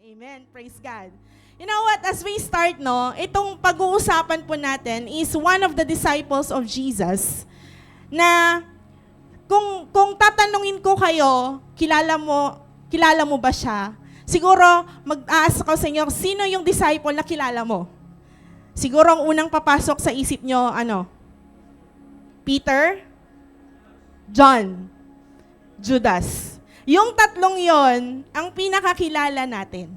Amen. Praise God. You know what? As we start, no, itong pag-uusapan po natin is one of the disciples of Jesus na kung tatanungin ko kayo, kilala mo ba siya? Siguro, mag-ask ako sa inyo, sino yung disciple na kilala mo? Siguro ang unang papasok sa isip nyo, Peter, John, Judas. Yung tatlong yon ang pinakakilala natin.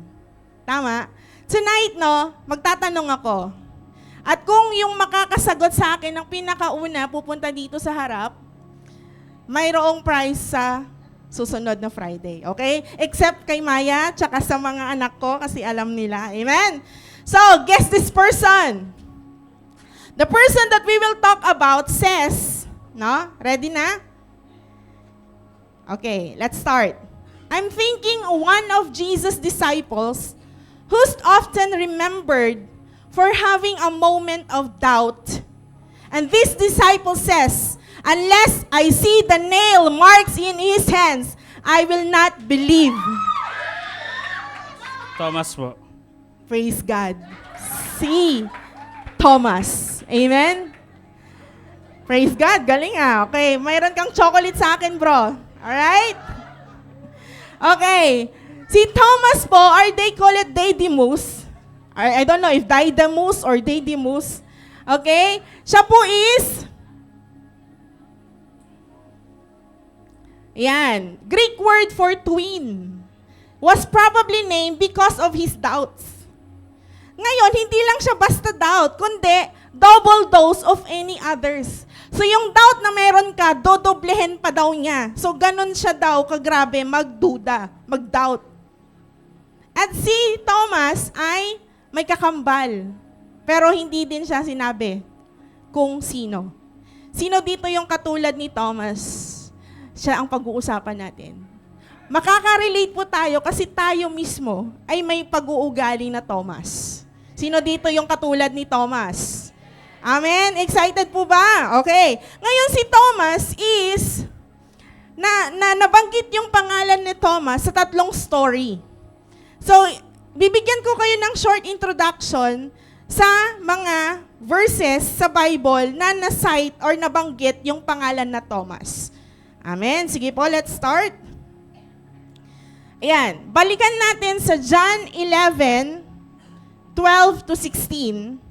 Tama? Tonight, no, magtatanong ako. At kung yung makakasagot sa akin ng pinakauna pupunta dito sa harap, mayroong prize sa susunod na Friday. Okay? Except kay Maya, tsaka sa mga anak ko kasi alam nila. Amen? So, guess this person. The person that we will talk about says, no? Ready na? Okay, let's start. I'm thinking one of Jesus' disciples who's often remembered for having a moment of doubt. And this disciple says, unless I see the nail marks in his hands, I will not believe. Thomas po. Praise God. Si Thomas. Amen? Praise God. Galing ah. Okay, mayroon kang chocolate sa akin, bro. Alright? Okay. Si Thomas po, or they call it Didymus. I don't know if Didymus or Didymus. Okay? Siya po is, yan, Greek word for twin. Was probably named because of his doubts. Ngayon, hindi lang siya basta doubt, kundi double dose of any others. So yung doubt na meron ka, dodoblehin pa daw niya. So ganun siya daw kagrabe magduda, magdoubt. At si Thomas ay may kakambal. Pero hindi din siya sinabi kung sino. Sino dito yung katulad ni Thomas? Siya ang pag-uusapan natin. Makaka-relate po tayo kasi tayo mismo ay may pag-uugali na Thomas. Sino dito yung katulad ni Thomas? Amen? Excited po ba? Okay. Ngayon si Thomas is, nabanggit yung pangalan ni Thomas sa tatlong story. So, bibigyan ko kayo ng short introduction sa mga verses sa Bible na na-cite or nabanggit yung pangalan na Thomas. Amen? Sige po, let's start. Ayan. Balikan natin sa John 11, 12 to 16.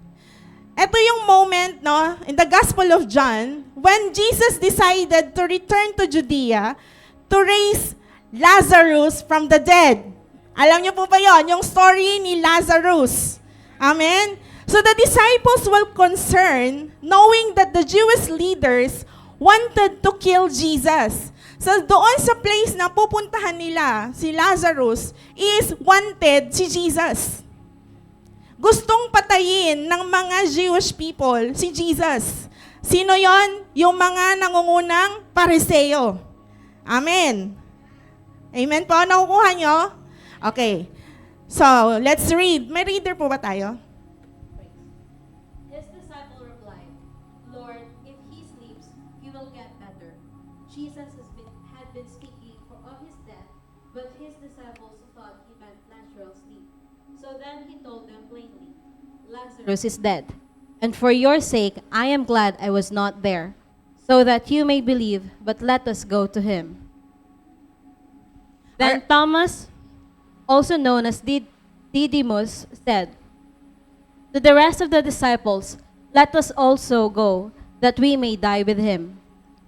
Ito yung moment, no, in the Gospel of John, when Jesus decided to return to Judea to raise Lazarus from the dead. Alam niyo po ba yon? Yung story ni Lazarus. Amen? So the disciples were concerned knowing that the Jewish leaders wanted to kill Jesus. So doon sa place na pupuntahan nila, si Lazarus, is wanted si Jesus. Gustong patayin ng mga Jewish people si Jesus. Sino yon? Yung mga nangungunang Pariseo. Amen. Amen po? Nakukuha nyo? Okay. So, let's read. May reader po ba tayo? His disciple replied, Lord, if he sleeps, he will get better. Jesus had been speaking of his death, but his disciples thought he meant natural sleep. So then he told them plainly, Lazarus is dead, and for your sake I am glad I was not there, so that you may believe, but let us go to him. Then Thomas, also known as Didymus, said to the rest of the disciples, let us also go, that we may die with him.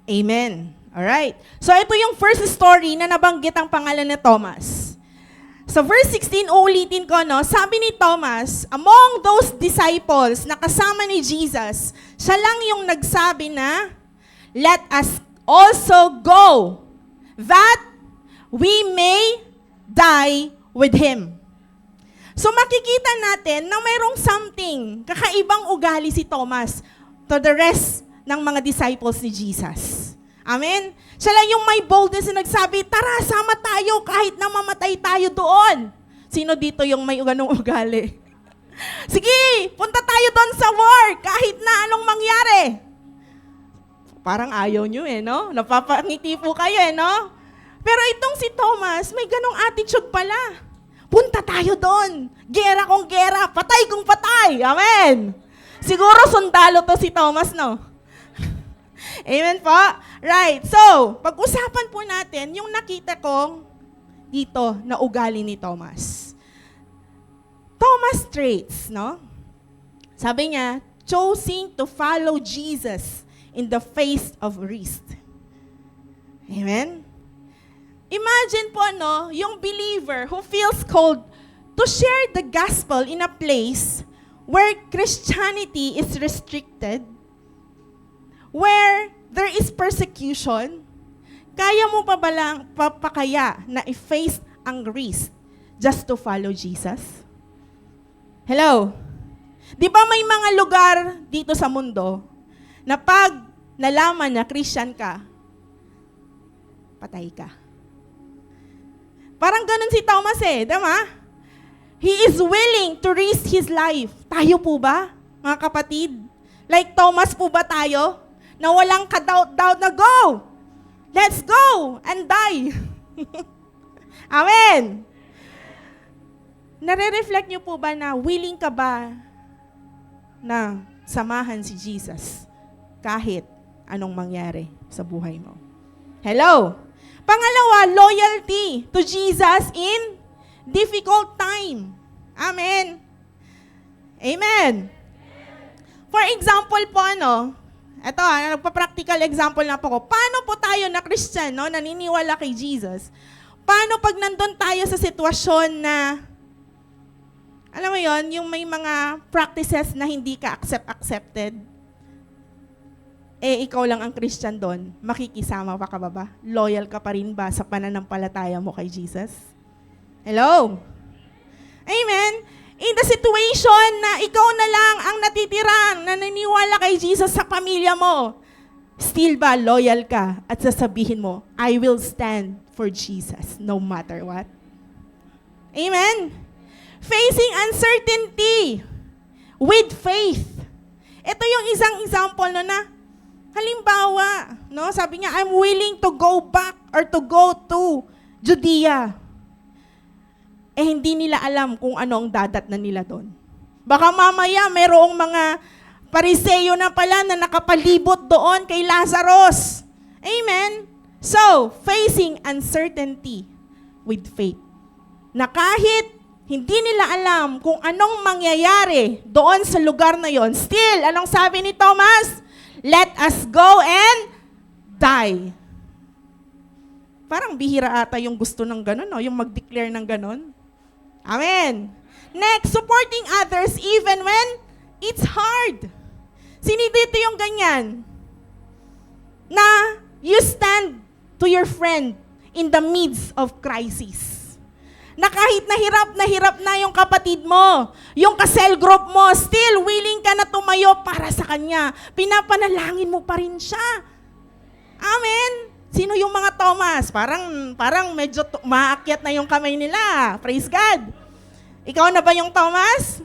Amen. Alright. So ito yung first story na nabanggit ang pangalan ni Thomas. Sa verse 16, uulitin ko, no, sabi ni Thomas, among those disciples na kasama ni Jesus, siya lang yung nagsabi na, let us also go, that we may die with Him. So makikita natin na mayroong something, kakaibang ugali si Thomas to the rest ng mga disciples ni Jesus. Amen? Siya lang yung may boldness na nagsabi, tara, sama tayo kahit na mamatay tayo doon. Sino dito yung may ganong ugali? Sige, punta tayo doon sa war kahit na anong mangyari. Parang ayaw nyo no? Napapangiti po kayo no? Pero itong si Thomas, may ganong attitude pala. punta tayo doon. Gera kung gera, patay kung patay. Amen. Siguro sundalo to si Thomas, no? Amen po? Right. So, pag-usapan po natin yung nakita kong dito na ugali ni Thomas. Thomas traits, no? Sabi niya, choosing to follow Jesus in the face of risk. Amen? Imagine po, no, yung believer who feels called to share the gospel in a place where Christianity is restricted, where there is persecution. Kaya mo pa ba lang papakaya na i-face ang risk just to follow Jesus? Hello? Di ba may mga lugar dito sa mundo na pag nalaman na Christian ka, patay ka. Parang ganun si Thomas diba? He is willing to risk his life. Tayo po ba, mga kapatid? Like Thomas po ba tayo? Na walang ka-doubt na go! Let's go and die! Amen! Nare-reflect niyo po ba na willing ka ba na samahan si Jesus kahit anong mangyari sa buhay mo? Hello? Pangalawa, loyalty to Jesus in difficult time. Amen. Amen. For example po, ito, nagpa-practical example na po ko. Paano po tayo na Christian, naniniwala kay Jesus? Paano pag nandun tayo sa sitwasyon na, alam mo yon, yung may mga practices na hindi ka accepted, ikaw lang ang Christian doon, makikisama pa ka ba? Loyal ka pa rin ba sa pananampalataya mo kay Jesus? Hello? Amen? In the situation na ikaw na lang ang natitirang na naniniwala kay Jesus sa pamilya mo, still ba loyal ka at sasabihin mo, I will stand for Jesus no matter what? Amen? Facing uncertainty with faith. Ito yung isang example na halimbawa, sabi niya, I'm willing to go back or to go to Judea. Hindi nila alam kung ano ang dadatnan nila doon. Baka mamaya mayroong mga Pariseo na pala na nakapalibot doon kay Lazarus. Amen? So, facing uncertainty with faith. Na kahit hindi nila alam kung anong mangyayari doon sa lugar na yon, still, anong sabi ni Thomas? Let us go and die. Parang bihira ata yung gusto ng ganun, yung mag-declare ng ganun. Amen. Next, supporting others even when it's hard. Sino dito yung ganyan? Na you stand to your friend in the midst of crisis. Na kahit hirap na yung kapatid mo, yung ka-cell group mo, still willing ka na tumayo para sa kanya. Pinapanalangin mo pa rin siya. Amen. Sino yung mga Thomas? Parang medyo maakyat na yung kamay nila. Praise God. Ikaw na ba yung Thomas?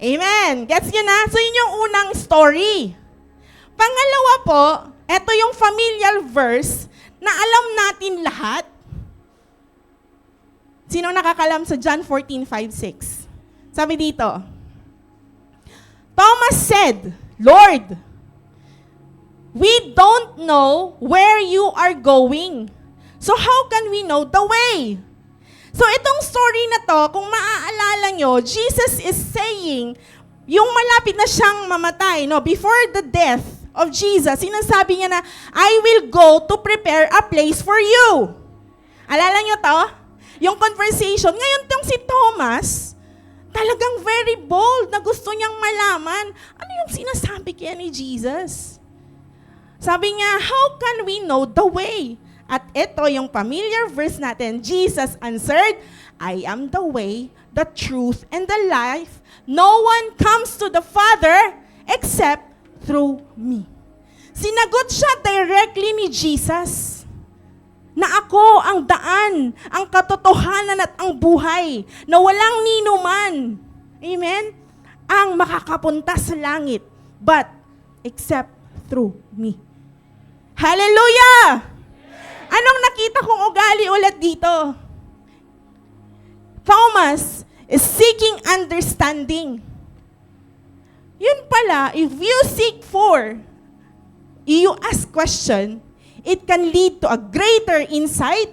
Amen. Gets nyo na? So yun yung unang story. Pangalawa po, ito yung familiar verse na alam natin lahat. Sino nakakalam sa John 14:5-6? Sabi dito, Thomas said, Lord, we don't know where you are going. So how can we know the way? So itong story na to, kung maaalala nyo, Jesus is saying, yung malapit na siyang mamatay, before the death of Jesus, sinasabi niya na, I will go to prepare a place for you. Alala nyo to? Yung conversation. Ngayon tong si Thomas, talagang very bold na gusto niyang malaman, ano yung sinasabi kaya ni Jesus? Sabi niya, how can we know the way? At ito yung familiar verse natin. Jesus answered, I am the way, the truth, and the life. No one comes to the Father except through me. Sinagot siya directly ni Jesus na ako ang daan, ang katotohanan at ang buhay, na walang ninuman, amen, ang makakapunta sa langit, but except through me. Hallelujah! Anong nakita kong ugali ulit dito? Thomas is seeking understanding. Yun pala, if you seek for, you ask question, it can lead to a greater insight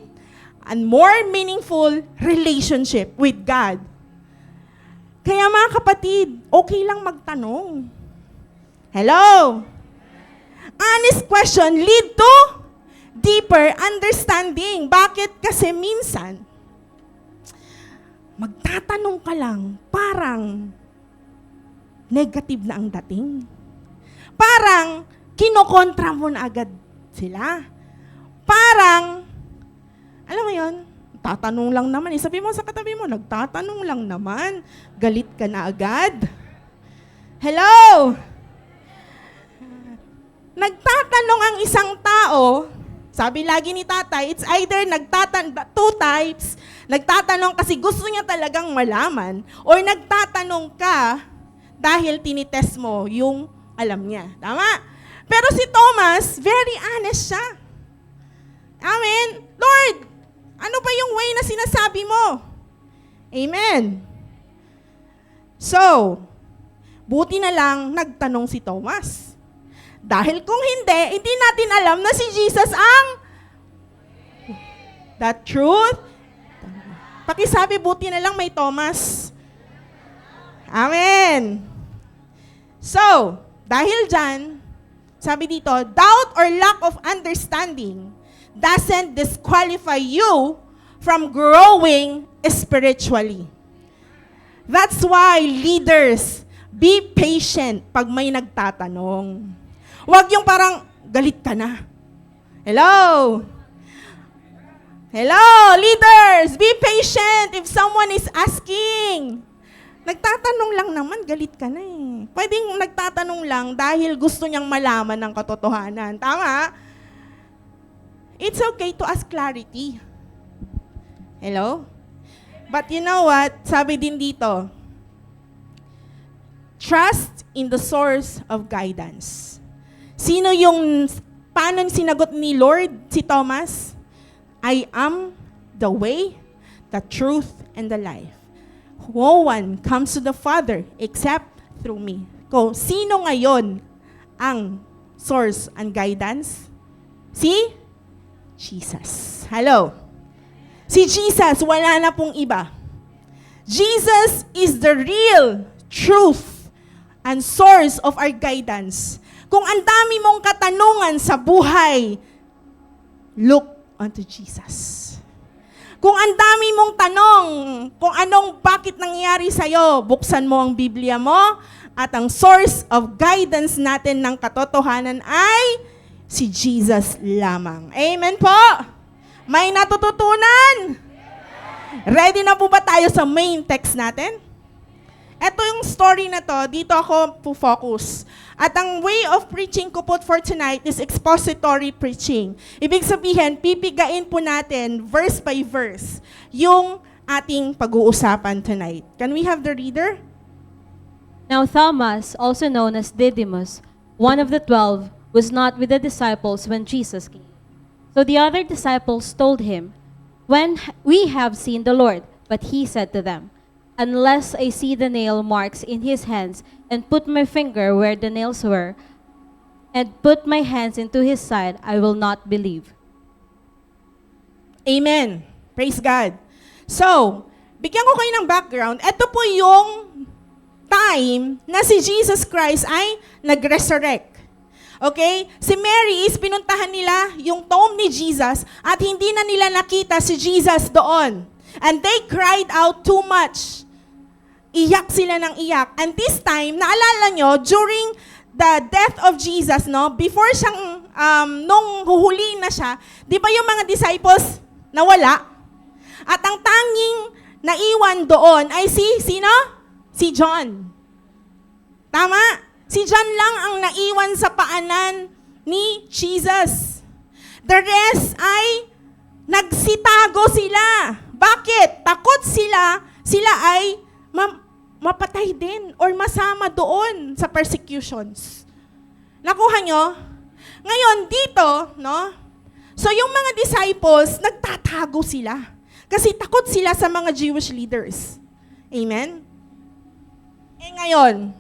and more meaningful relationship with God. Kaya mga kapatid, okay lang magtanong. Hello? Honest question lead to deeper understanding. Bakit? Kasi minsan, magtatanong ka lang, parang negative na ang dating. Parang kinokontra mo na agad sila. Parang, alam mo yun, tatanong lang naman. Sabi mo sa katabi mo, nagtatanong lang naman. Galit ka na agad. Hello? Nagtatanong ang isang tao, sabi lagi ni tatay, it's either two types, nagtatanong kasi gusto niya talagang malaman, or nagtatanong ka dahil tinitest mo yung alam niya. Tama? Pero si Thomas, very honest siya. Amen? Lord, ano ba yung way na sinasabi mo? Amen. So, buti na lang nagtanong si Thomas. Dahil kung hindi natin alam na si Jesus ang the truth. Pakisabi, buti na lang may Thomas. Amen. So, dahil dyan, sabi dito, doubt or lack of understanding doesn't disqualify you from growing spiritually. That's why leaders, be patient pag may nagtatanong. Huwag yung parang galit ka na. Hello? Hello, leaders, be patient if someone is asking. Nagtatanong lang naman, galit ka na eh. Pwedeng nagtatanong lang dahil gusto niyang malaman ng katotohanan. Tama? It's okay to ask clarity. Hello? But you know what? Sabi din dito, trust in the source of guidance. Paano sinagot ni Lord si Thomas? I am the way, the truth, and the life. No one comes to the Father except through me. Sino ngayon ang source and guidance? Si Jesus. Hello? Si Jesus, wala na pong iba. Jesus is the real truth and source of our guidance. Kung ang dami mong katanungan sa buhay, look unto Jesus. Kung ang dami mong tanong, kung bakit nangyari sa'yo, buksan mo ang Biblia mo, at ang source of guidance natin ng katotohanan ay si Jesus lamang. Amen po? May natututunan? Ready na po ba tayo sa main text natin? Ito yung story na to, dito ako po-focus. At ang way of preaching ko po for tonight is expository preaching. Ibig sabihin, pipigain po natin verse by verse yung ating pag-uusapan tonight. Can we have the reader? Now Thomas, also known as Didymus, one of the 12, was not with the disciples when Jesus came. So the other disciples told him, "We have seen the Lord." But he said to them, "Unless I see the nail marks in his hands, and put my finger where the nails were, and put my hands into his side, I will not believe." Amen. Praise God. So, bigyan ko kayo ng background. Ito po yung time na si Jesus Christ ay nag-resurrect. Okay? Si Mary is pinuntahan nila yung tomb ni Jesus at hindi na nila nakita si Jesus doon. And they cried out too much. Iyak sila ng iyak. And this time, naalala nyo, during the death of Jesus, no, before siyang, nung huhulihin na siya, di ba yung mga disciples nawala? At ang tanging naiwan doon ay sino? Si John. Tama? Si John lang ang naiwan sa paanan ni Jesus. The rest ay nagsitago sila. Bakit? Takot sila ay mapatay din or masama doon sa persecutions. Nakuha nyo? Ngayon, dito, no? So yung mga disciples, nagtatago sila. Kasi takot sila sa mga Jewish leaders. Amen? Ngayon,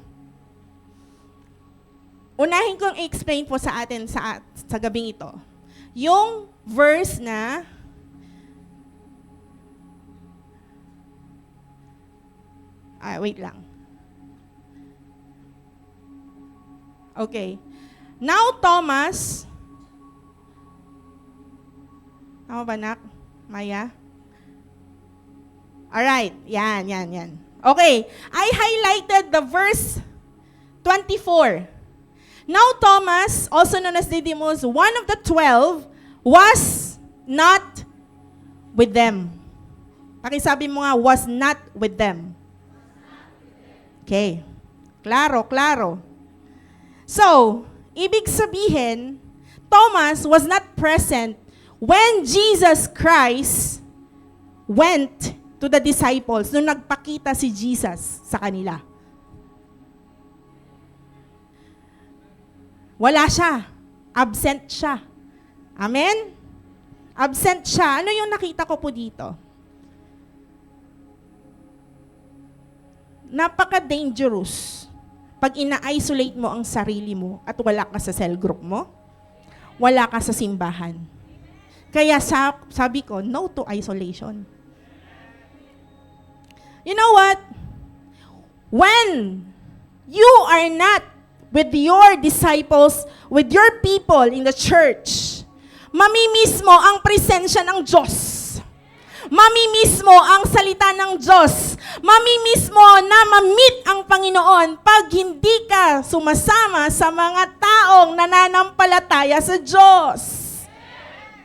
unahin kong i-explain po sa atin sa gabing ito. Yung verse na wait lang. Okay. Now Thomas, tama ba, nak? Maya? Alright, yan. Okay, I highlighted the verse 24. Now Thomas, also known as Didymus, one of the 12, was not with them. Pakisabi mo nga, was not with them. Okay. Klaro. So, ibig sabihin, Thomas was not present when Jesus Christ went to the disciples, nung nagpakita si Jesus sa kanila. Wala siya. Absent siya. Amen? Absent siya. Ano yung nakita ko po dito? Napaka-dangerous pag ina-isolate mo ang sarili mo at wala ka sa cell group mo, wala ka sa simbahan. Kaya sabi ko, no to isolation. You know what? When you are not with your disciples, with your people in the church, mamimiss mo ang presensya ng Diyos. Mamimiss mo ang salita ng Diyos. Mamimiss mo na ma-meet ang Panginoon pag hindi ka sumasama sa mga taong nananampalataya sa Diyos.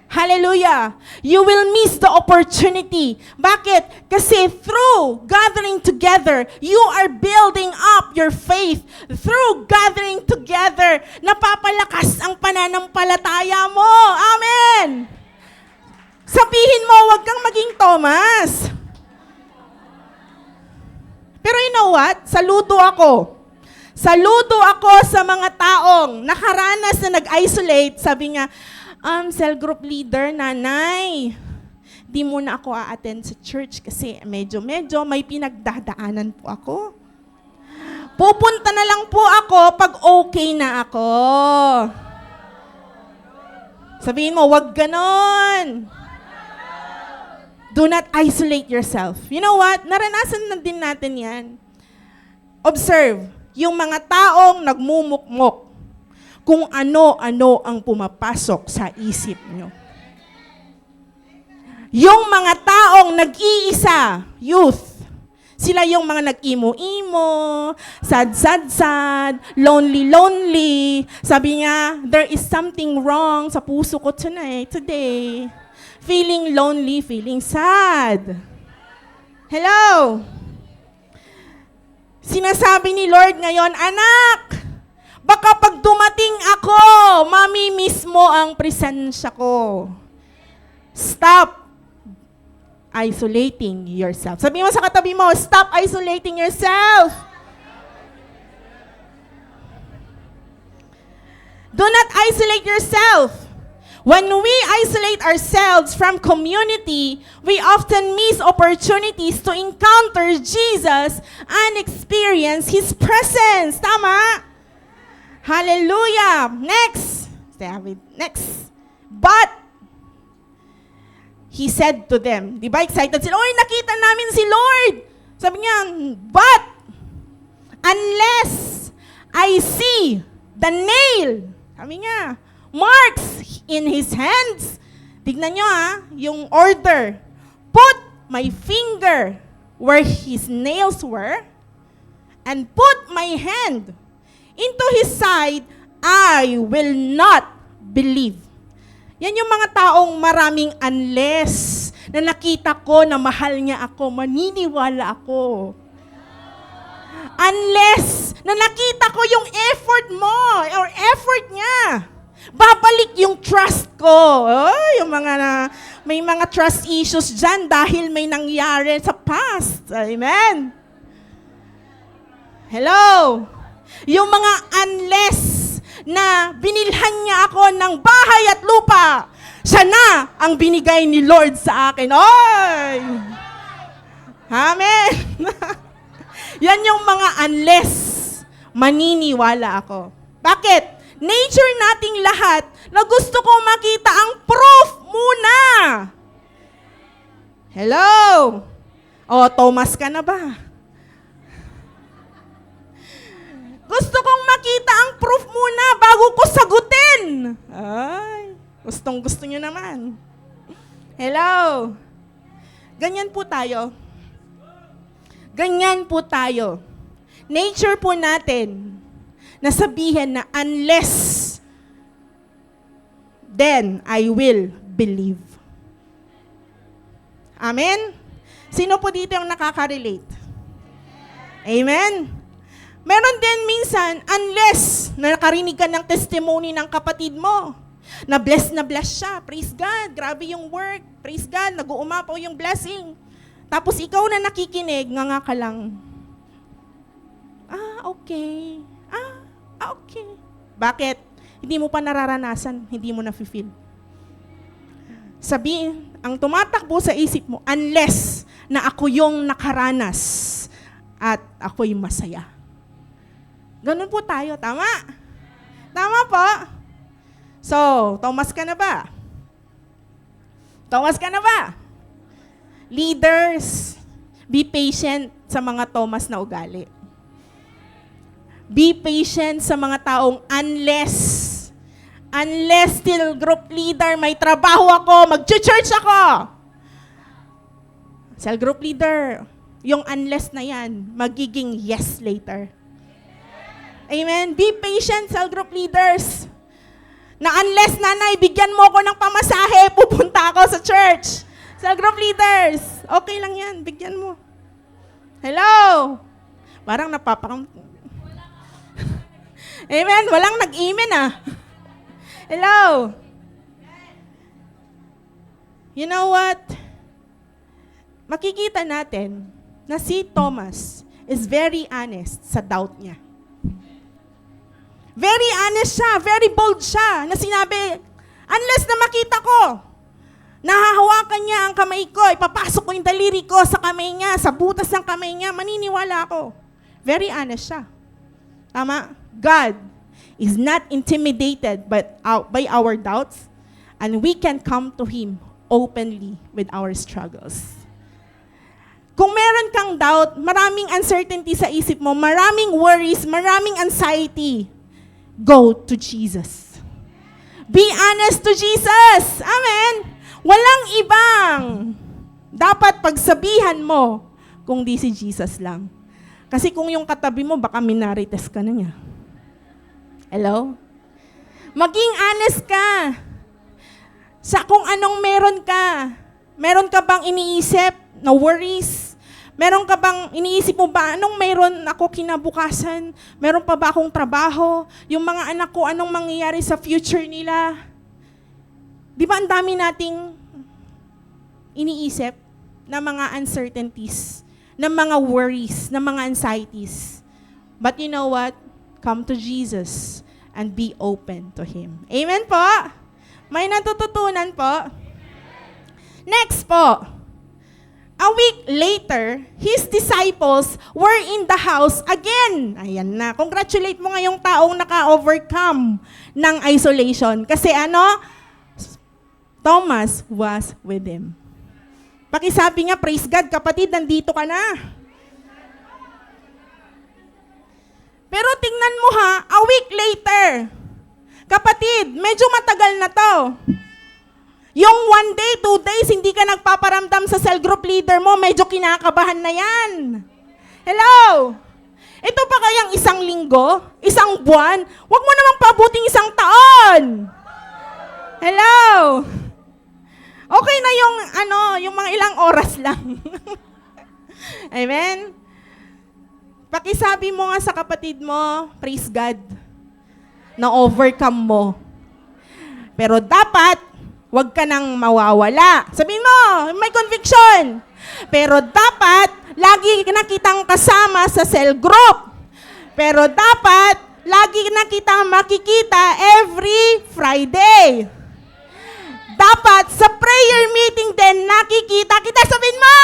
Hallelujah. You will miss the opportunity. Bakit? Kasi through gathering together, you are building up your faith. Through gathering together, napapalakas ang pananampalataya mo. Amen. Sabihin mo, huwag kang maging Thomas. Pero you know what? Saludo ako. Saludo ako sa mga taong nakaranas na nag-isolate. Sabi nga, cell group leader, nanay, di muna ako a-attend sa church kasi medyo may pinagdadaanan po ako. Pupunta na lang po ako pag okay na ako. Sabihin mo, wag ganon. Do not isolate yourself. You know what? Naranasan na din natin yan. Observe, yung mga taong nagmumukmok, kung ano-ano ang pumapasok sa isip nyo. Yung mga taong nag-iisa, youth, sila yung mga nag-imo-imo, sad-sad-sad, lonely-lonely. Sabi niya, there is something wrong sa puso ko today. Feeling lonely, feeling sad. Hello? Sinasabi ni Lord ngayon, anak, baka pag dumating ako, mamimiss mo ang presensya ko. Stop isolating yourself. Sabi mo sa katabi mo, stop isolating yourself. Do not isolate yourself. When we isolate ourselves from community, we often miss opportunities to encounter Jesus and experience His presence. Tama? Hallelujah. Next. But, He said to them, di ba excited sila, oy, nakita namin si Lord. Sabi niya, but, unless I see the nail, sabi niya, marks in His hands. Tignan nyo yung order. Put my finger where His nails were, and put my hand into His side, I will not believe. Yan yung mga taong maraming unless na nakita ko na mahal niya ako, maniniwala ako. Unless na nakita ko yung effort mo or effort niya, babalik yung trust ko. Oh, yung may mga trust issues dyan dahil may nangyari sa past. Amen. Hello. Yung mga unless na binilhan niya ako ng bahay at lupa. Siya na ang binigay ni Lord sa akin. Oy! Amen! Yan yung mga unless maniniwala ako. Bakit? Nature nating lahat na gusto kong makita ang proof muna. Hello? O, Thomas ka na ba? Gusto kong makita ang proof muna bago ko sagutin. Ay, gusto nyo naman. Hello? Ganyan po tayo. Ganyan po tayo. Nature po natin na sabihin na unless, then I will believe. Amen? Sino po dito yung nakaka-relate? Amen? Meron din minsan, unless nakarinig ka ng testimony ng kapatid mo, na bless siya. Praise God. Grabe yung work. Praise God. Nag-uumapaw yung blessing. Tapos ikaw na nakikinig, nga ka lang. Okay. Okay. Bakit? Hindi mo pa nararanasan. Hindi mo na-feel. Sabihin, ang tumatakbo sa isip mo, unless na ako yung nakaranas at ako'y masaya. Ganun po tayo. Tama? Tama po? So, Thomas ka na ba? Thomas ka na ba? Leaders, be patient sa mga Thomas na ugali. Be patient sa mga taong unless still group leader, may trabaho ako, mag-church ako. Cell group leader, yung unless na yan, magiging yes later. Amen? Be patient, cell group leaders. Na unless, nanay, bigyan mo ako ng pamasahe, pupunta ako sa church. Cell group leaders, okay lang yan, bigyan mo. Hello? Parang napapakam... Amen? Walang nag-amen Hello? You know what? Makikita natin na si Thomas is very honest sa doubt niya. Very honest siya, very bold siya, na sinabi, unless na makita ko, nahahawakan niya ang kamay ko, ipapasok ko yung daliri ko sa kamay niya, sa butas ng kamay niya, maniniwala ako. Very honest siya. Tama? God is not intimidated by our doubts, and we can come to Him openly with our struggles. Kung meron kang doubt, maraming uncertainty sa isip mo, maraming worries, maraming anxiety, go to Jesus. Be honest to Jesus. Amen? Walang ibang dapat pagsabihan mo kung di si Jesus lang. Kasi kung yung katabi mo, baka minarites ka na niya. Hello? Maging honest ka sa kung anong meron ka. Meron ka bang iniisip na worries? Meron ka bang iniisip mo ba, anong meron ako kinabukasan? Meron pa ba akong trabaho? Yung mga anak ko, anong mangyayari sa future nila? Di ba ang dami nating iniisip na mga uncertainties, na mga worries, na mga anxieties? But you know what? Come to Jesus and be open to Him. Amen po? May natututunan po? Next po. A week later, His disciples were in the house again. Ayan na. Congratulate mo nga yung taong naka-overcome ng isolation. Kasi Thomas was with him. Pakisabi nga, praise God, kapatid, nandito ka na. Pero tingnan mo a week later, kapatid, medyo matagal na to. Yung 1 day, 2 days, hindi ka nagpaparamdam sa cell group leader mo, medyo kinakabahan na yan. Hello? Ito pa kayang 1 linggo? 1 buwan? Huwag mo namang pabuting 1 taon. Hello? Okay na yung mga ilang oras lang. Amen? Pakisabi mo nga sa kapatid mo, praise God, na overcome mo. Pero dapat, huwag ka nang mawawala. Sabihin mo, may conviction. Pero dapat, lagi na kitang kasama sa cell group. Pero dapat, lagi na kita makikita every Friday. Dapat sa prayer meeting din nakikita kita. Sabihin mo!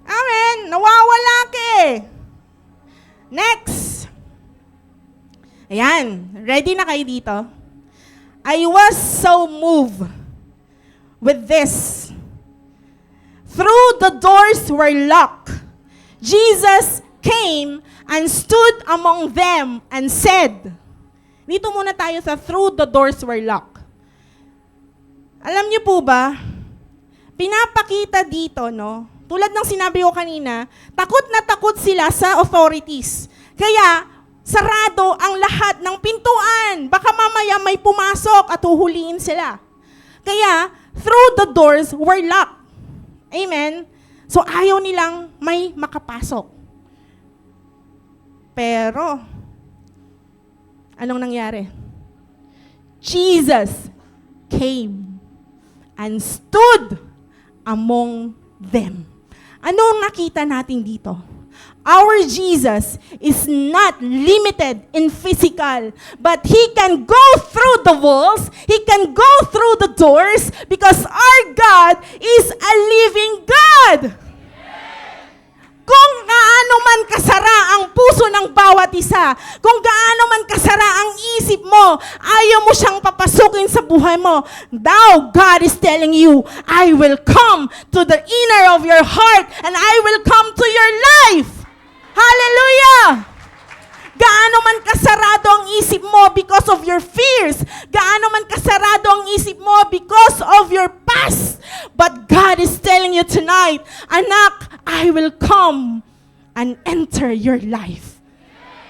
Amen. Nawawala ka eh. Next. Ayan. Ready na kayo dito? I was so moved with this. Through the doors were locked. Jesus came and stood among them and said, dito muna tayo sa through the doors were locked. Alam niyo po ba, pinapakita dito, no? Tulad ng sinabi ko kanina, takot na takot sila sa authorities. Kaya, sarado ang lahat ng pintuan. Baka mamaya may pumasok at huhuliin sila. Kaya, through the doors were locked. Amen? So, ayaw nilang may makapasok. Pero, anong nangyari? Jesus came and stood among them. Anong nakita natin dito? Our Jesus is not limited in physical, but He can go through the walls, He can go through the doors, because our God is a living God. Kung gaano man kasara ang puso ng bawat isa, kung gaano man kasara ang isip mo, ayaw mo siyang papasukin sa buhay mo, thou, God is telling you, I will come to the inner of your heart and I will come to your life. Hallelujah! Gaano man kasarado ang isip mo because of your fears. Gaano man kasarado ang isip mo because of your past. But God is telling you tonight, anak, I will come and enter your life.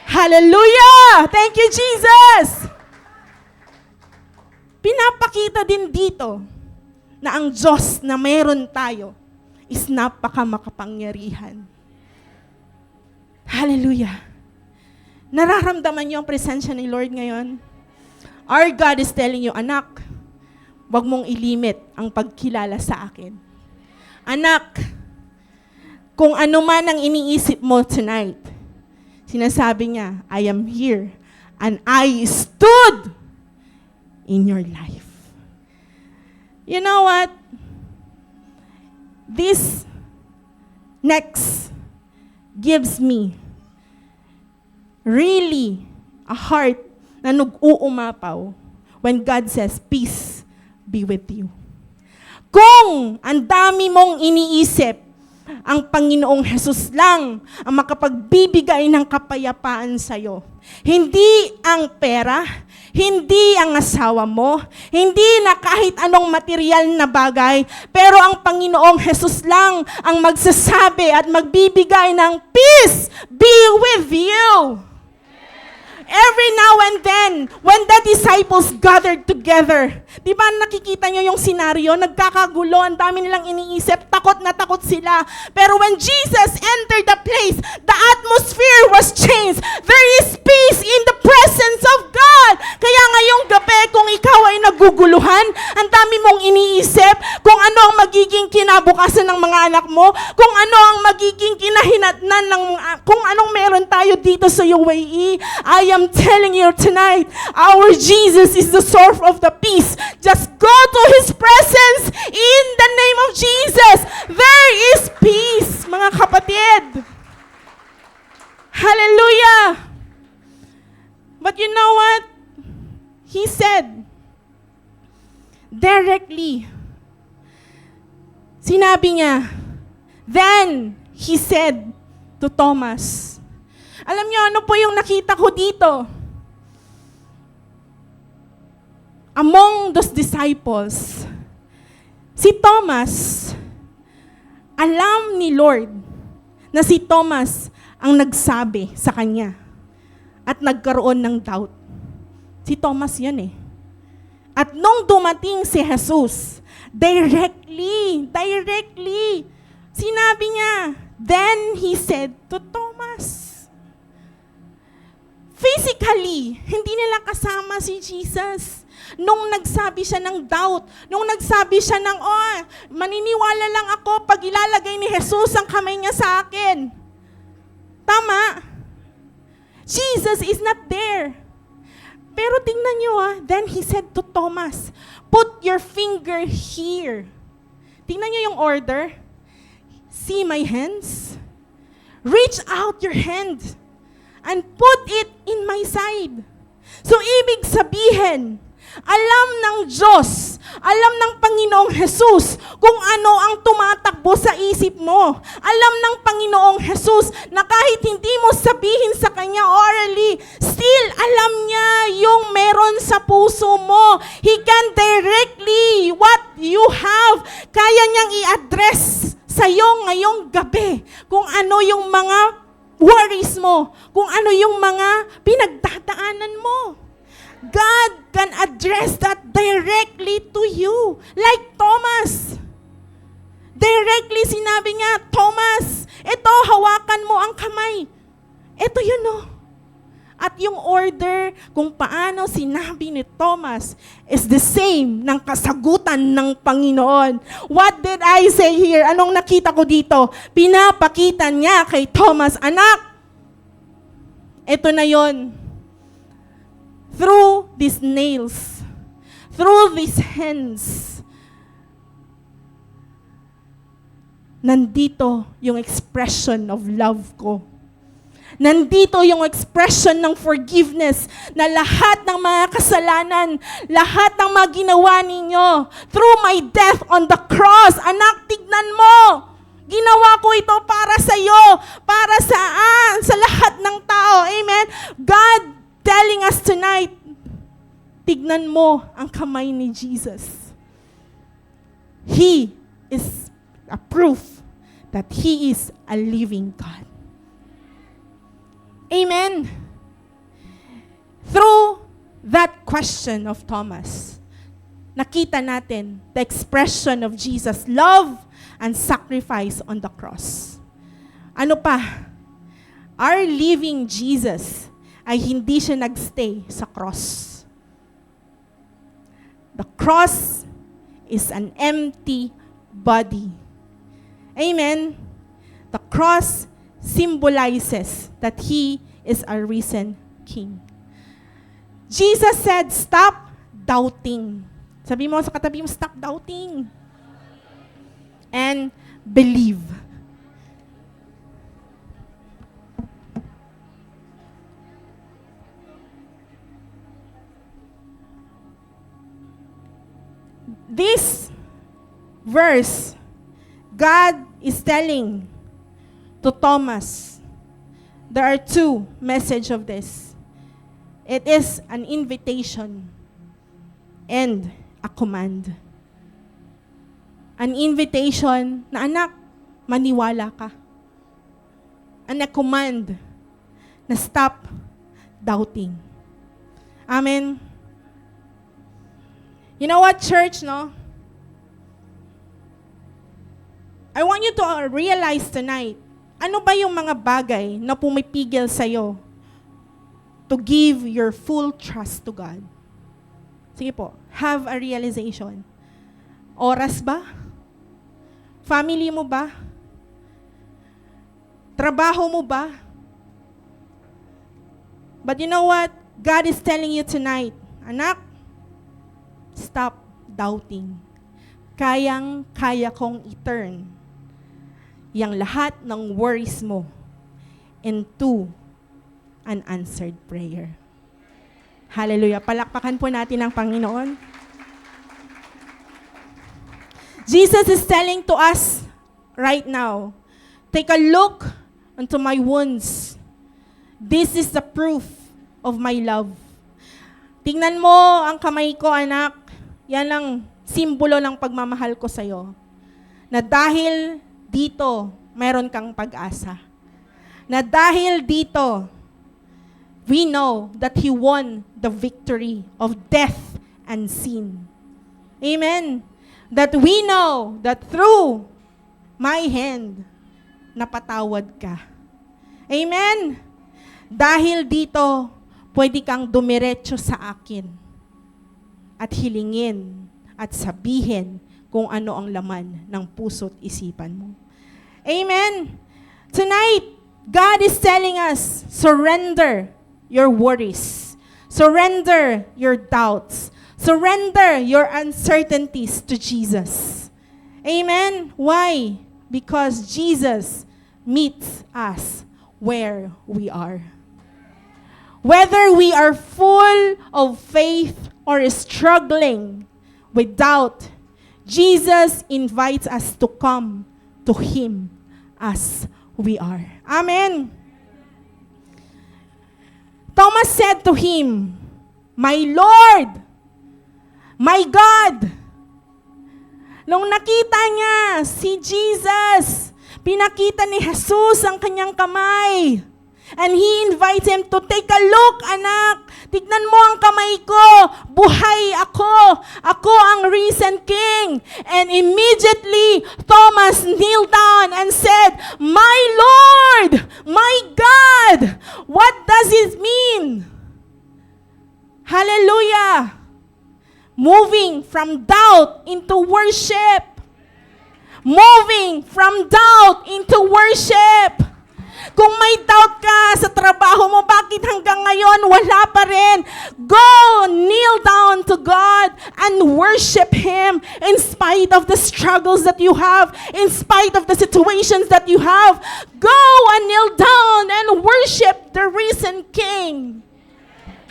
Hallelujah! Thank you, Jesus! Pinapakita din dito na ang Diyos na meron tayo is napakamakapangyarihan. Hallelujah! Nararamdaman niyo ang presensya ni Lord ngayon? Our God is telling you, anak, wag mong ilimit ang pagkilala sa akin. Anak, kung ano man ang iniisip mo tonight, sinasabi niya, I am here and I stood in your life. You know what? This next gives me really a heart na nag-uumapaw when God says, peace be with you. Kung ang dami mong iniisip, ang Panginoong Jesus lang ang makapagbibigay ng kapayapaan sa'yo. Hindi ang pera, hindi ang asawa mo, hindi na kahit anong material na bagay, pero ang Panginoong Jesus lang ang magsasabi at magbibigay ng peace be with you. Every now and then, when the disciples gathered together, di ba nakikita nyo yung senaryo? Nagkakagulo, ang dami nilang iniisip, takot na takot sila. Pero when Jesus entered the place, the atmosphere was changed. There is peace in the presence of God. Kaya ngayong gabi, kung ikaw ay naguguluhan, ang dami mong iniisip, kung ano ang magiging kinabukasan ng mga anak mo, kung ano ang magiging kinahinatnan ng kung anong meron tayo dito sa UAE, I am telling you tonight, our Jesus is the source of the peace. Just go to His presence in the name of Jesus. There is peace, mga kapatid. Hallelujah! But you know what? He said, directly, sinabi niya, then He said to Thomas, alam niyo, ano po yung nakita ko dito? Among those disciples, si Thomas, alam ni Lord na si Thomas ang nagsabi sa kanya at nagkaroon ng doubt. Si Thomas yan eh. At nung dumating si Jesus, directly, sinabi niya, then He said to Thomas, physically, hindi nila kasama si Jesus. Nung nagsabi siya ng doubt, nung nagsabi siya ng, maniniwala lang ako pag ilalagay ni Jesus ang kamay niya sa akin. Tama? Jesus is not there. Pero tingnan niyo then he said to Thomas, put your finger here. Tingnan niyo yung order. See my hands? Reach out your hand and put it in my side. So, ibig sabihin, alam ng Diyos, alam ng Panginoong Jesus kung ano ang tumatakbo sa isip mo. Alam ng Panginoong Jesus na kahit hindi mo sabihin sa Kanya orally, still alam niya yung meron sa puso mo. He can directly what you have. Kaya niyang i-address sa'yo ngayong gabi kung ano yung mga worries mo, kung ano yung mga pinagdadaanan mo. God can address that directly to you. Like Thomas. Directly sinabi niya, Thomas, ito, hawakan mo ang kamay. Ito yun At yung order kung paano sinabi ni Thomas is the same ng kasagutan ng Panginoon. What did I say here? Anong nakita ko dito? Pinapakita niya kay Thomas, anak, ito na yon. Through these nails, through these hands, nandito yung expression of love ko. Nandito yung expression ng forgiveness na lahat ng mga kasalanan, lahat ng mga ginawa ninyo through my death on the cross. Anak, tignan mo. Ginawa ko ito para sa iyo, para sa lahat ng tao. Amen? God telling us tonight, tignan mo ang kamay ni Jesus. He is a proof that He is a living God. Amen. Through that question of Thomas, nakita natin the expression of Jesus' love and sacrifice on the cross. Ano pa? Our living Jesus ay hindi siya nagstay sa cross. The cross is an empty body. Amen. The cross symbolizes that He is a risen King. Jesus said, stop doubting. Sabi mo sa katabi mo, stop doubting. And believe. This verse, God is telling to Thomas, there are two messages of this. It is an invitation and a command. An invitation na anak, maniwala ka. And a command na stop doubting. Amen. You know what, church, no? I want you to realize tonight, ano ba yung mga bagay na pumipigil sa'yo to give your full trust to God? Sige po, have a realization. Oras ba? Family mo ba? Trabaho mo ba? But you know what? God is telling you tonight, anak, stop doubting. Kayang-kaya kong i-turn yang lahat ng worries mo into an answered prayer. Hallelujah. Palakpakan po natin ang Panginoon. Jesus is telling to us right now, take a look into my wounds. This is the proof of my love. Tingnan mo ang kamay ko, anak. Yan ang simbolo ng pagmamahal ko sa'yo. Na dahil dito, meron kang pag-asa. Na dahil dito, we know that He won the victory of death and sin. Amen. That we know that through my hand, napatawad ka. Amen. Dahil dito, pwede kang dumiretso sa akin. at hilingin at sabihin kung ano ang laman ng puso't isipan mo. Amen. Tonight, God is telling us, surrender your worries. Surrender your doubts. Surrender your uncertainties to Jesus. Amen. Why? Because Jesus meets us where we are. Whether we are full of faith or struggling with doubt, Jesus invites us to come to Him as we are. Amen. Thomas said to Him, "My Lord, my God." Nung nakita niya si Jesus, pinakita ni Jesus ang kanyang kamay. And He invites him to take a look, anak. Tignan mo ang kamay ko. Buhay ako. Ako ang risen King. And immediately, Thomas kneeled down and said, "My Lord, my God." What does it mean? Hallelujah. Moving from doubt into worship. Moving from doubt into worship. Kung may doubt ka sa trabaho mo, bakit hanggang ngayon wala pa rin? Go, kneel down to God and worship Him in spite of the struggles that you have, in spite of the situations that you have. Go and kneel down and worship the risen King.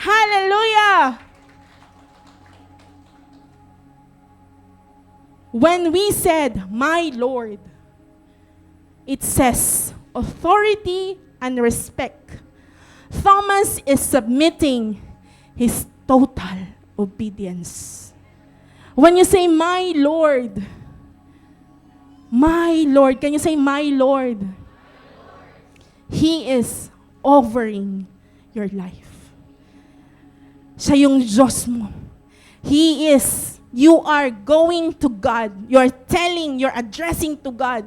Hallelujah. When we said, "My Lord," it says, authority and respect. Thomas is submitting his total obedience. When you say, "My Lord," my Lord, can you say, "My Lord"? He is offering your life. Siya yung Diyos mo. He is, you are going to God. You're telling, you're addressing to God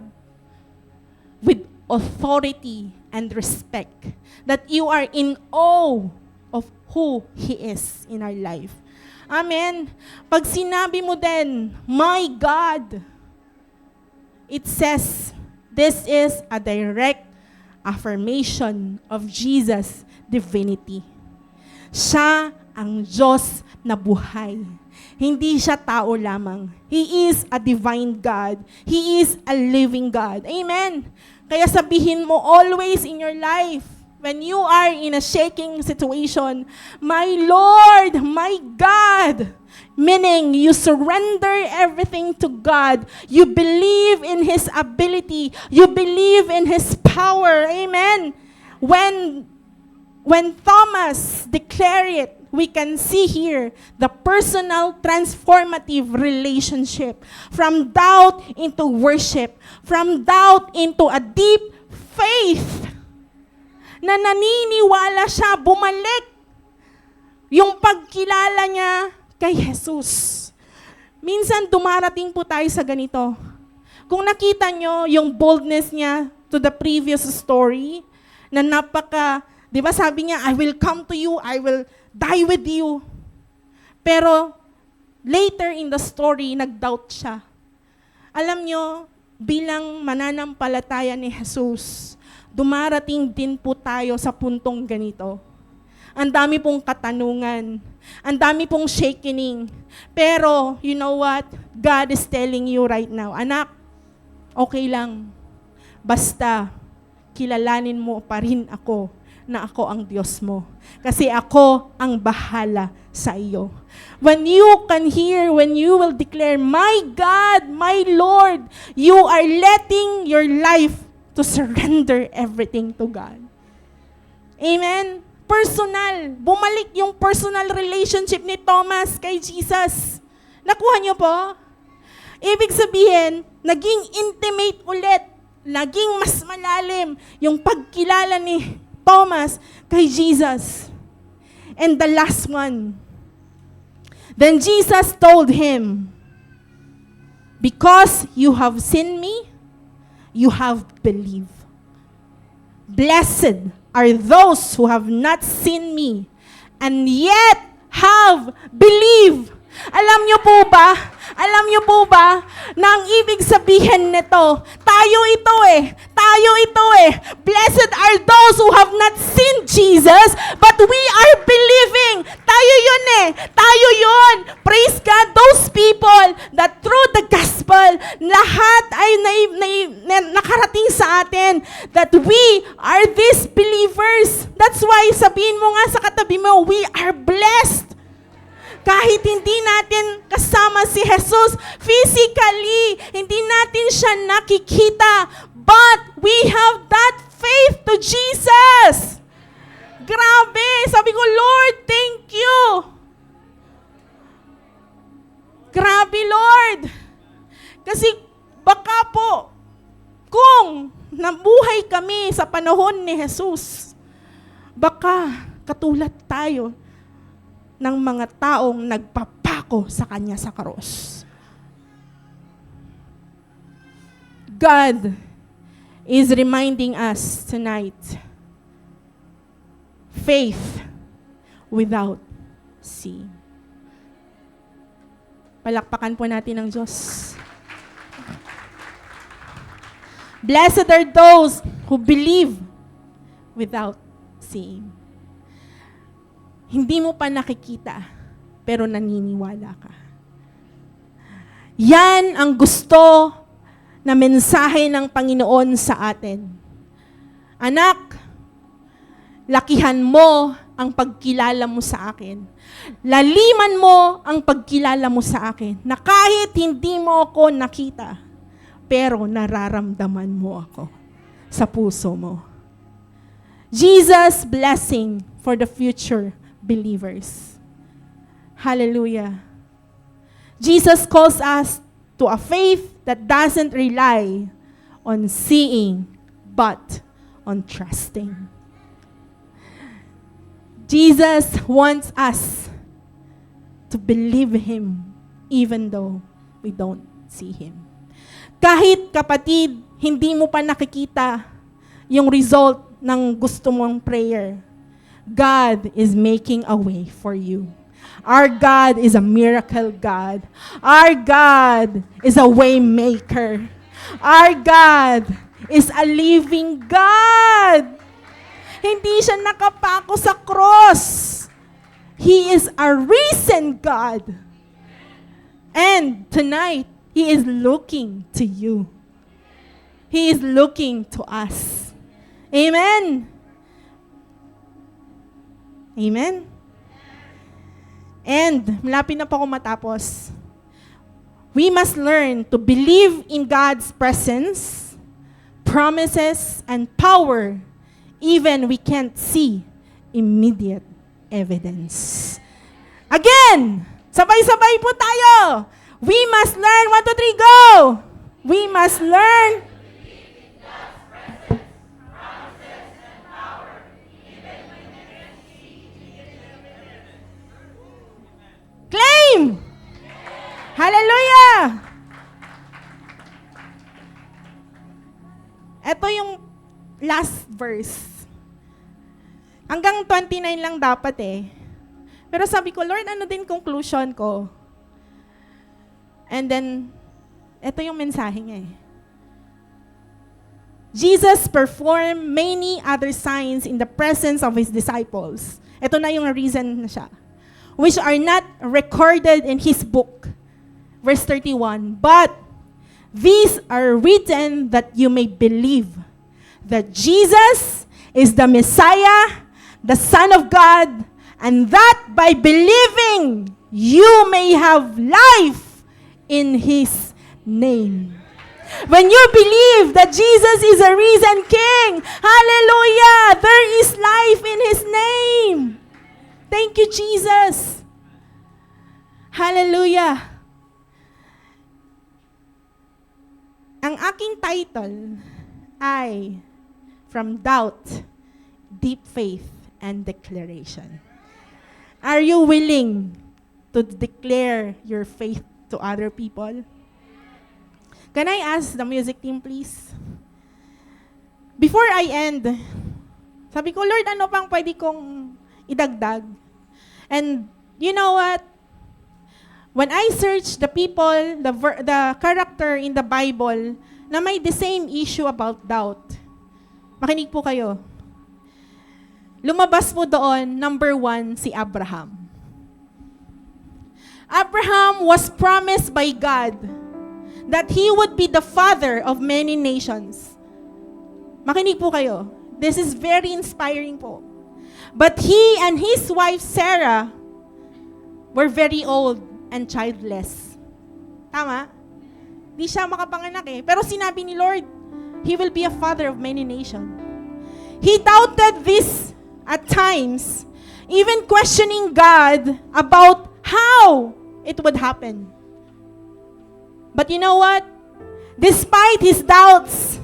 with authority and respect, that you are in awe of who He is in our life. Amen. Pag sinabi mo din, "My God," it says, this is a direct affirmation of Jesus' divinity. Siya ang Diyos na buhay. Hindi siya tao lamang. He is a divine God. He is a living God. Amen. Kaya sabihin mo always in your life, when you are in a shaking situation, "My Lord, my God." Meaning, you surrender everything to God. You believe in His ability. You believe in His power. Amen. When Thomas declared it, we can see here the personal transformative relationship from doubt into worship, from doubt into a deep faith na naniniwala siya, bumalik yung pagkilala niya kay Jesus. Minsan dumarating po tayo sa ganito. Kung nakita nyo yung boldness niya to the previous story, na di ba sabi niya, "I will come to you, I will die with you." Pero later in the story, nag-doubt siya. Alam nyo, bilang mananampalataya ni Jesus, dumarating din po tayo sa puntong ganito. Ang dami pong katanungan. Ang dami pong shaking. Pero, you know what? God is telling you right now, "Anak, okay lang. Basta, kilalanin mo pa rin ako na ako ang Diyos mo. Kasi ako ang bahala sa iyo." When you can hear, when you will declare, "My God, my Lord," you are letting your life to surrender everything to God. Amen? Personal. Bumalik yung personal relationship ni Thomas kay Jesus. Nakuha niyo po? Ibig sabihin, naging intimate ulit. Naging mas malalim yung pagkilala ni Thomas kay Jesus. And the last one. Then Jesus told him, "Because you have seen me, you have believed. Blessed are those who have not seen me and yet have believed." Alam niyo po ba na ang ibig sabihin nito, tayo ito eh. Blessed are those who have not seen Jesus, but we are believing. Tayo yun. Praise God, those people that through the gospel, lahat ay nakarating sa atin, that we are these believers. That's why sabihin mo nga sa katabi mo, we are blessed. Kahit hindi natin kasama si Jesus physically, hindi natin siya nakikita, but we have that faith to Jesus. Grabe! Sabi ko, Lord, thank you. Grabe, Lord. Kasi baka po, kung nabuhay kami sa panahon ni Jesus, baka katulad tayo ng mga taong nagpapako sa Kanya sa krus. God is reminding us tonight, faith without seeing. Palakpakan po natin ang Diyos. Blessed are those who believe without seeing. Hindi mo pa nakikita, pero naniniwala ka. Yan ang gusto na mensahe ng Panginoon sa atin. Anak, lakihan mo ang pagkilala mo sa akin. Laliman mo ang pagkilala mo sa akin, na kahit hindi mo ako nakita, pero nararamdaman mo ako sa puso mo. Jesus' blessing for the future believers. Hallelujah. Jesus calls us to a faith that doesn't rely on seeing, but on trusting. Jesus wants us to believe Him even though we don't see Him. Kahit kapatid, hindi mo pa nakikita yung result ng gusto mong prayer, God is making a way for you. Our God is a miracle God. Our God is a way maker. Our God is a living God. Hindi siya nakapako sa cross. He is a risen God. And tonight, He is looking to you. He is looking to us. Amen. Amen? And, malapit na po ako matapos. We must learn to believe in God's presence, promises, and power, even we can't see immediate evidence. Again, sabay-sabay po tayo. We must learn. 1, 2, 3, go! We must learn. Claim! Hallelujah! Ito yung last verse. Hanggang 29 lang dapat eh. Pero sabi ko, Lord, ano din conclusion ko? And then, ito yung mensahe niya eh. Jesus performed many other signs in the presence of His disciples. Ito na yung reason na siya. Which are not recorded in His book. Verse 31, but these are written that you may believe that Jesus is the Messiah, the Son of God, and that by believing you may have life in His name. When you believe that Jesus is a risen King, hallelujah, there is life in His name. Thank you, Jesus. Hallelujah. Ang aking title ay From Doubt, Deep Faith, and Declaration. Are you willing to declare your faith to other people? Can I ask the music team, please? Before I end, sabi ko, Lord, ano pang pwede kong idagdag? And you know what? When I search the people, the character in the Bible na may the same issue about doubt, makinig po kayo. Lumabas po doon, number 1, si Abraham. Abraham was promised by God that he would be the father of many nations. Makinig po kayo. This is very inspiring po. But he and his wife Sarah were very old and childless. Tama? Di siya makapanganak eh. Pero sinabi ni Lord, he will be a father of many nations. He doubted this at times, even questioning God about how it would happen. But you know what? Despite his doubts,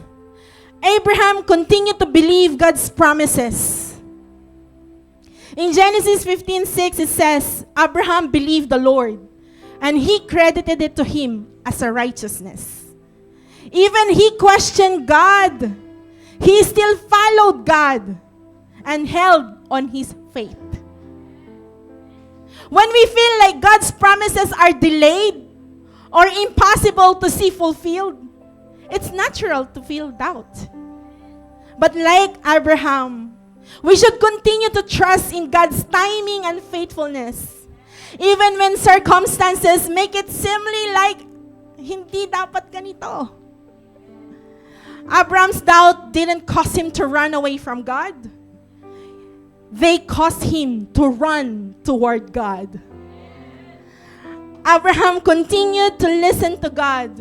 Abraham continued to believe God's promises. In Genesis 15:6, it says, Abraham believed the Lord, and he credited it to him as a righteousness. Even he questioned God. He still followed God and held on his faith. When we feel like God's promises are delayed or impossible to see fulfilled, it's natural to feel doubt. But like Abraham, we should continue to trust in God's timing and faithfulness. Even when circumstances make it seemly like, hindi dapat ganito. Abraham's doubt didn't cause him to run away from God. They caused him to run toward God. Abraham continued to listen to God,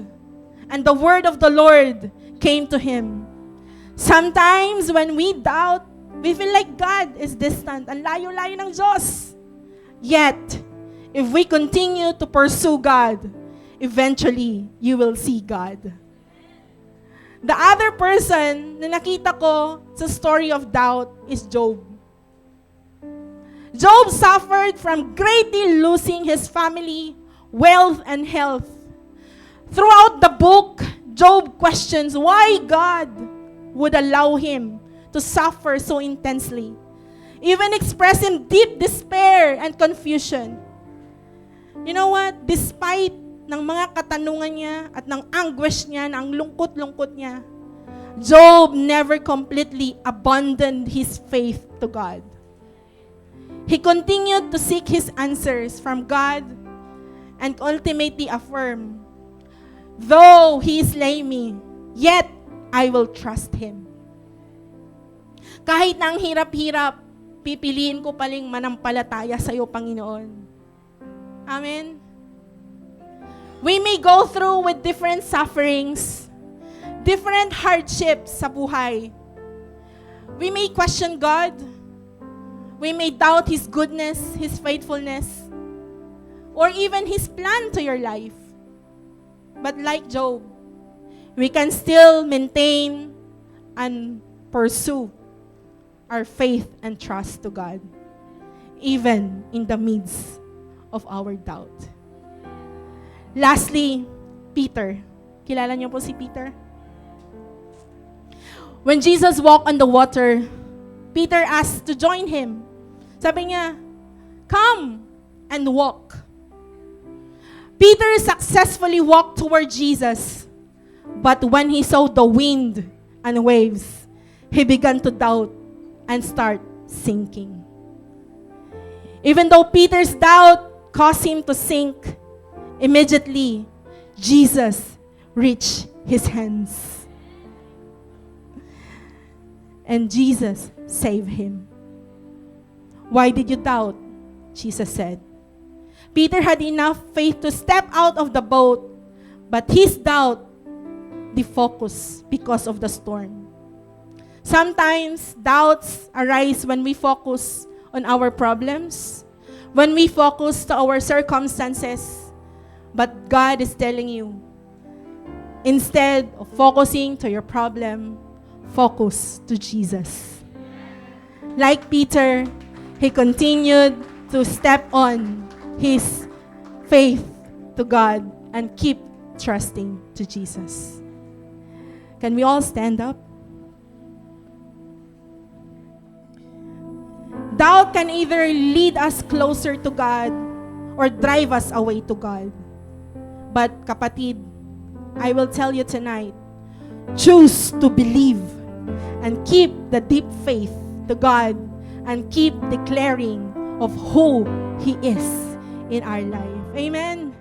and the word of the Lord came to him. Sometimes when we doubt, we feel like God is distant. Ang layo-layo ng Diyos. Yet, if we continue to pursue God, eventually, you will see God. The other person na nakita ko sa story of doubt is Job. Job suffered from greatly losing his family, wealth, and health. Throughout the book, Job questions why God would allow him to suffer so intensely, even expressing deep despair and confusion. You know what? Despite ng mga katanungan niya at ng anguish niya, ng lungkot-lungkot niya, Job never completely abandoned his faith to God. He continued to seek his answers from God and ultimately affirm, though he slay me, yet I will trust him. Kahit na ang hirap-hirap, pipiliin ko paling manampalataya sa iyo, Panginoon. Amen? We may go through with different sufferings, different hardships sa buhay. We may question God. We may doubt His goodness, His faithfulness, or even His plan to your life. But like Job, we can still maintain and pursue our faith and trust to God, even in the midst of our doubt. Lastly, Peter. Kilala niyo po si Peter? When Jesus walked on the water, Peter asked to join him. Sabi niya, "Come and walk." Peter successfully walked toward Jesus, but when he saw the wind and waves, he began to doubt and start sinking. Even though Peter's doubt caused him to sink, immediately, Jesus reached his hands. And Jesus saved him. Why did you doubt? Jesus said. Peter had enough faith to step out of the boat, but his doubt defocused because of the storm. Sometimes doubts arise when we focus on our problems, when we focus to our circumstances. But God is telling you, instead of focusing to your problem, focus to Jesus. Like Peter, he continued to step on his faith to God and keep trusting to Jesus. Can we all stand up? Doubt can either lead us closer to God or drive us away to God. But kapatid, I will tell you tonight, choose to believe and keep the deep faith to God and keep declaring of who He is in our life. Amen.